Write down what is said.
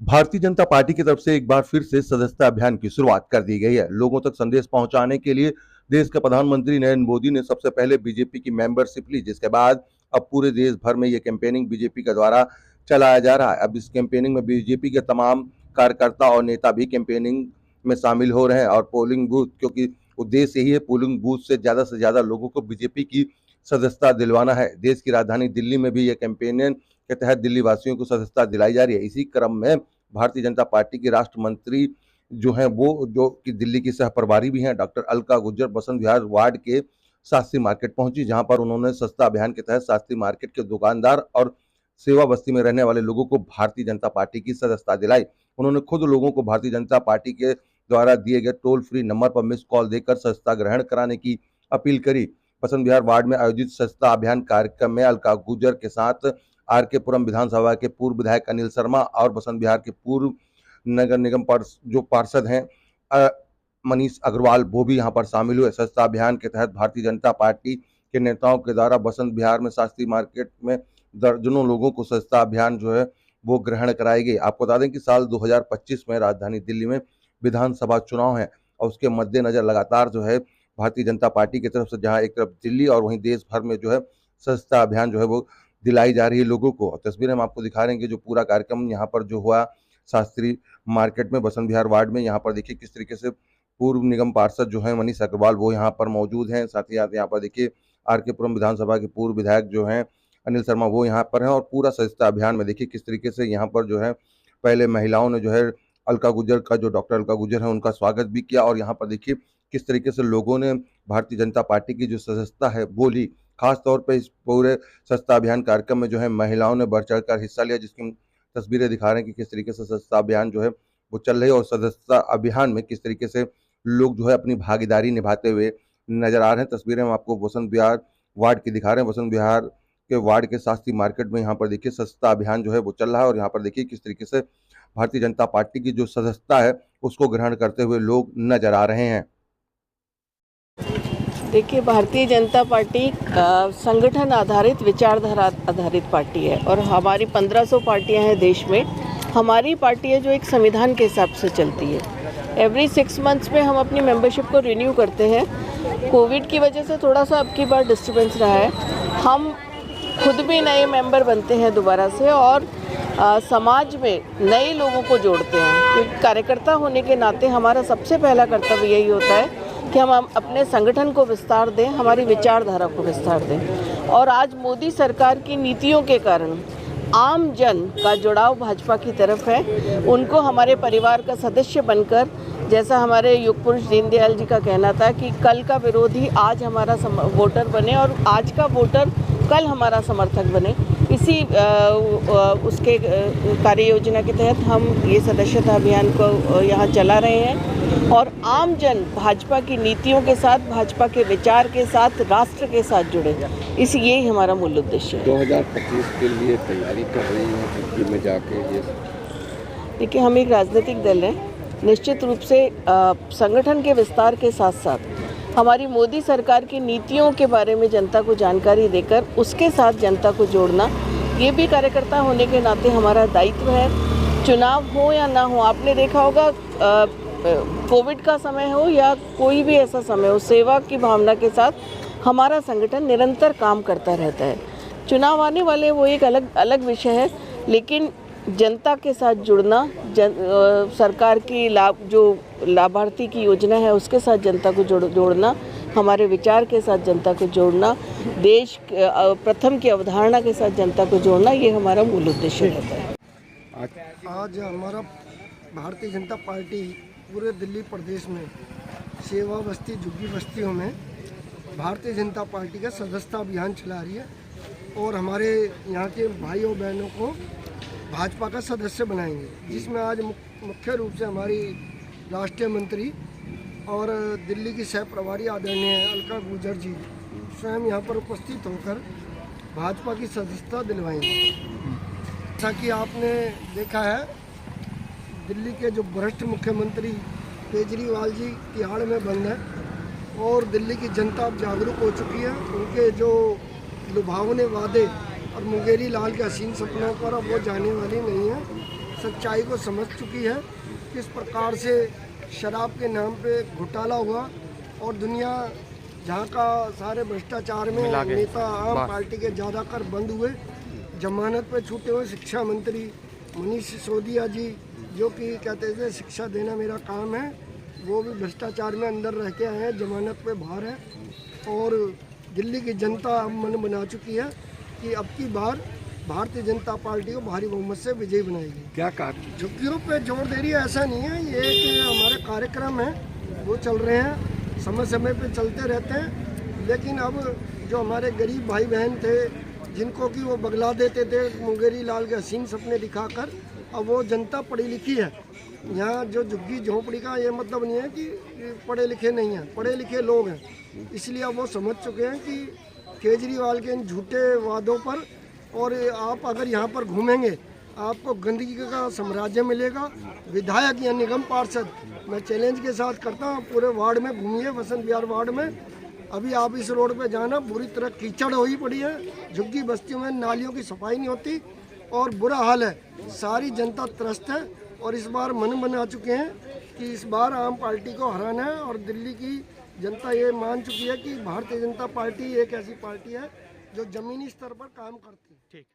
Bharatiya Janata party की तरफ से एक बार फिर से सदस्यता अभियान की शुरुआत कर दी गई है। लोगों तक संदेश पहुंचाने के लिए देश के प्रधानमंत्री नरेंद्र मोदी ने सबसे पहले बीजेपी की मेंबरशिप ली, जिसके बाद अब पूरे देश भर में ये कैंपेनिंग बीजेपी के द्वारा चलाया जा रहा है। अब इस कैंपेनिंग में बीजेपी के तमाम कार्यकर्ता और नेता भी कैंपेनिंग में शामिल हो रहे हैं और पोलिंग बूथ, क्योंकि उद्देश्य यही है पोलिंग बूथ से ज्यादा लोगों को बीजेपी की सदस्यता दिलवाना है। देश की राजधानी दिल्ली में भी ये कैंपेनिंग के तहत दिल्ली वासियों को सदस्यता दिलाई जा रही है। इसी क्रम में भारतीय जनता पार्टी की राष्ट्र मंत्री जो हैं वो जो कि दिल्ली की सह प्रभारी भी हैं, डॉक्टर अलका गुर्जर बसंत विहार वार्ड के शास्त्री मार्केट पहुंची, जहां पर उन्होंने सस्ता अभियान के तहत शास्त्री मार्केट के दुकानदार और सेवा बस्ती में रहने वाले लोगों को भारतीय जनता पार्टी की सदस्यता दिलाई। उन्होंने खुद लोगों को भारतीय जनता पार्टी के द्वारा दिए गए टोल फ्री नंबर पर मिस कॉल देकर सदस्यता ग्रहण कराने की अपील करी। बसंत विहार वार्ड में आयोजित सदस्यता अभियान कार्यक्रम में अलका गुर्जर के साथ आर के पुरम विधानसभा के पूर्व विधायक अनिल शर्मा और बसंत विहार के पूर्व नगर निगम जो पार्षद हैं मनीष अग्रवाल, वो भी यहाँ पर शामिल हुए। सदस्यता अभियान के तहत भारतीय जनता पार्टी के नेताओं के द्वारा बसंत विहार में शास्त्री मार्केट में दर्जनों लोगों को सदस्यता अभियान जो है वो ग्रहण कराई गई। आपको बता दें कि साल 2025 में राजधानी दिल्ली में विधानसभा चुनाव है और उसके मद्देनजर लगातार जो है भारतीय जनता पार्टी की तरफ से जहाँ एक तरफ दिल्ली और वहीं देश भर में जो है सदस्यता अभियान जो है वो दिलाई जा रही है लोगों को। और तस्वीरें हम आपको दिखा रहे हैं कि जो पूरा कार्यक्रम यहाँ पर जो हुआ शास्त्री मार्केट में बसंत विहार वार्ड में, यहाँ पर देखिए किस तरीके से पूर्व निगम पार्षद जो है मनीष अग्रवाल वो यहाँ पर मौजूद हैं। साथ ही साथ यहाँ पर देखिए आर के पुरम विधानसभा के पूर्व विधायक जो हैं अनिल शर्मा वो यहाँ पर हैं। और पूरा सदस्यता अभियान में देखिए किस तरीके से यहाँ पर जो है पहले महिलाओं ने जो है अलका गुर्जर का जो डॉक्टर अलका गुर्जर है उनका स्वागत भी किया और यहाँ पर देखिए किस तरीके से लोगों ने भारतीय जनता पार्टी की जो सदस्यता है वो ली। खास तौर पे इस पूरे सदस्यता अभियान कार्यक्रम में जो है महिलाओं ने बढ़ चढ़ कर हिस्सा लिया, जिसकी तस्वीरें दिखा रहे हैं कि किस तरीके से सदस्यता अभियान जो है वो चल रही है और सदस्यता अभियान में किस तरीके से लोग जो है अपनी भागीदारी निभाते हुए नजर आ रहे हैं। तस्वीरें हम आपको बसंत विहार वार्ड की दिखा रहे हैं। बसंत विहार के वार्ड के शास्त्री मार्केट में यहाँ पर देखिए सदस्यता अभियान जो है वो चल रहा है और यहाँ पर देखिए किस तरीके से भारतीय जनता पार्टी की जो सदस्यता है उसको ग्रहण करते हुए लोग नजर आ रहे हैं। देखिए, भारतीय जनता पार्टी संगठन आधारित विचारधारा आधारित पार्टी है और हमारी 1500 पार्टियां हैं देश में। हमारी पार्टी है जो एक संविधान के हिसाब से चलती है। एवरी 6 मंथ्स में हम अपनी मेंबरशिप को रिन्यू करते हैं। कोविड की वजह से थोड़ा सा अब की बार डिस्टर्बेंस रहा है। हम खुद भी नए मेंबर बनते हैं दोबारा से और समाज में नए लोगों को जोड़ते हैं, क्योंकि कार्यकर्ता होने के नाते हमारा सबसे पहला कर्तव्य यही होता है कि हम अपने संगठन को विस्तार दें, हमारी विचारधारा को विस्तार दें। और आज मोदी सरकार की नीतियों के कारण आम जन का जुड़ाव भाजपा की तरफ है। उनको हमारे परिवार का सदस्य बनकर, जैसा हमारे युग पुरुष दीनदयाल जी का कहना था कि कल का विरोधी आज हमारा वोटर बने और आज का वोटर कल हमारा समर्थक बने, इसी उसके कार्य योजना के तहत हम ये सदस्यता अभियान को यहाँ चला रहे हैं। और आम जन भाजपा की नीतियों के साथ, भाजपा के विचार के साथ, राष्ट्र के साथ जुड़े, यही हमारा मूल उद्देश्य है। 2025 के लिए तैयारी कर रही हैं दिल्ली में जाके? ये देखिए, हम एक राजनीतिक दल हैं। निश्चित रूप से संगठन के विस्तार के साथ साथ हमारी मोदी सरकार की नीतियों के बारे में जनता को जानकारी देकर उसके साथ जनता को जोड़ना, ये भी कार्यकर्ता होने के नाते हमारा दायित्व है। चुनाव हो या ना हो, आपने देखा होगा कोविड का समय हो या कोई भी ऐसा समय हो, सेवा की भावना के साथ हमारा संगठन निरंतर काम करता रहता है। चुनाव आने वाले वो एक अलग विषय है, लेकिन जनता के साथ जुड़ना, सरकार की जो लाभार्थी की योजना है उसके साथ जनता को जोड़ना, हमारे विचार के साथ जनता को जोड़ना, देश प्रथम की अवधारणा के साथ जनता को जोड़ना, ये हमारा मूल उद्देश्य रहता है। आज हमारा भारतीय जनता पार्टी पूरे दिल्ली प्रदेश में सेवा बस्ती, झुग्गी बस्तियों में भारतीय जनता पार्टी का सदस्यता अभियान चला रही है और हमारे यहाँ के भाई और बहनों को भाजपा का सदस्य बनाएंगे, जिसमें आज मुख्य रूप से हमारी राष्ट्रीय मंत्री और दिल्ली की सह प्रभारी आदरणीय अलका गुर्जर जी स्वयं यहाँ पर उपस्थित होकर भाजपा की सदस्यता दिलवाएंगे। जैसा कि आपने देखा है, दिल्ली के जो भ्रष्ट मुख्यमंत्री केजरीवाल जी तिहाड़ में बंद है और दिल्ली की जनता अब जागरूक हो चुकी है। उनके जो लुभावने वादे और मुंगेरी लाल के हसीन सपनों पर अब वो जाने वाली नहीं है। सच्चाई को समझ चुकी है, किस प्रकार से शराब के नाम पे घोटाला हुआ और दुनिया जहाँ का सारे भ्रष्टाचार में नेता आम पार्टी के ज़्यादा कर बंद हुए, जमानत पे छूटे हुए शिक्षा मंत्री मनीष सिसोदिया जी, जो कि कहते थे शिक्षा देना मेरा काम है, वो भी भ्रष्टाचार में अंदर रह के आए हैं, जमानत पे बाहर है। और दिल्ली की जनता अब मन बना चुकी है कि अब की बार भारतीय जनता पार्टी को भारी बहुमत से विजयी बनाएगी। क्या कहा? झुग्गियों पे जोर दे रही है, ऐसा नहीं है, ये कि हमारे कार्यक्रम हैं वो चल रहे हैं, समय समय पे चलते रहते हैं। लेकिन अब जो हमारे गरीब भाई बहन थे जिनको कि वो बगला देते थे मुंगेरी लाल के हसीन सपने दिखाकर, अब वो जनता पढ़ी लिखी है। यहाँ जो झुग्गी झोंपड़ी का ये मतलब नहीं है कि पढ़े लिखे नहीं हैं, पढ़े लिखे लोग हैं। इसलिए अब वो समझ चुके हैं कि केजरीवाल के इन झूठे वादों पर, और आप अगर यहाँ पर घूमेंगे आपको गंदगी का साम्राज्य मिलेगा। विधायक या निगम पार्षद मैं चैलेंज के साथ करता हूँ, पूरे वार्ड में घूमिए, वसंत विहार वार्ड में, अभी आप इस रोड पे जाना, बुरी तरह कीचड़ हुई पड़ी है, झुग्गी बस्तियों में नालियों की सफाई नहीं होती और बुरा हाल है। सारी जनता त्रस्त है और इस बार मन बना चुके हैं कि इस बार आम पार्टी को हराना है। और दिल्ली की जनता ये मान चुकी है कि भारतीय जनता पार्टी एक ऐसी पार्टी है जो जमीनी स्तर पर काम करती है। ठीक।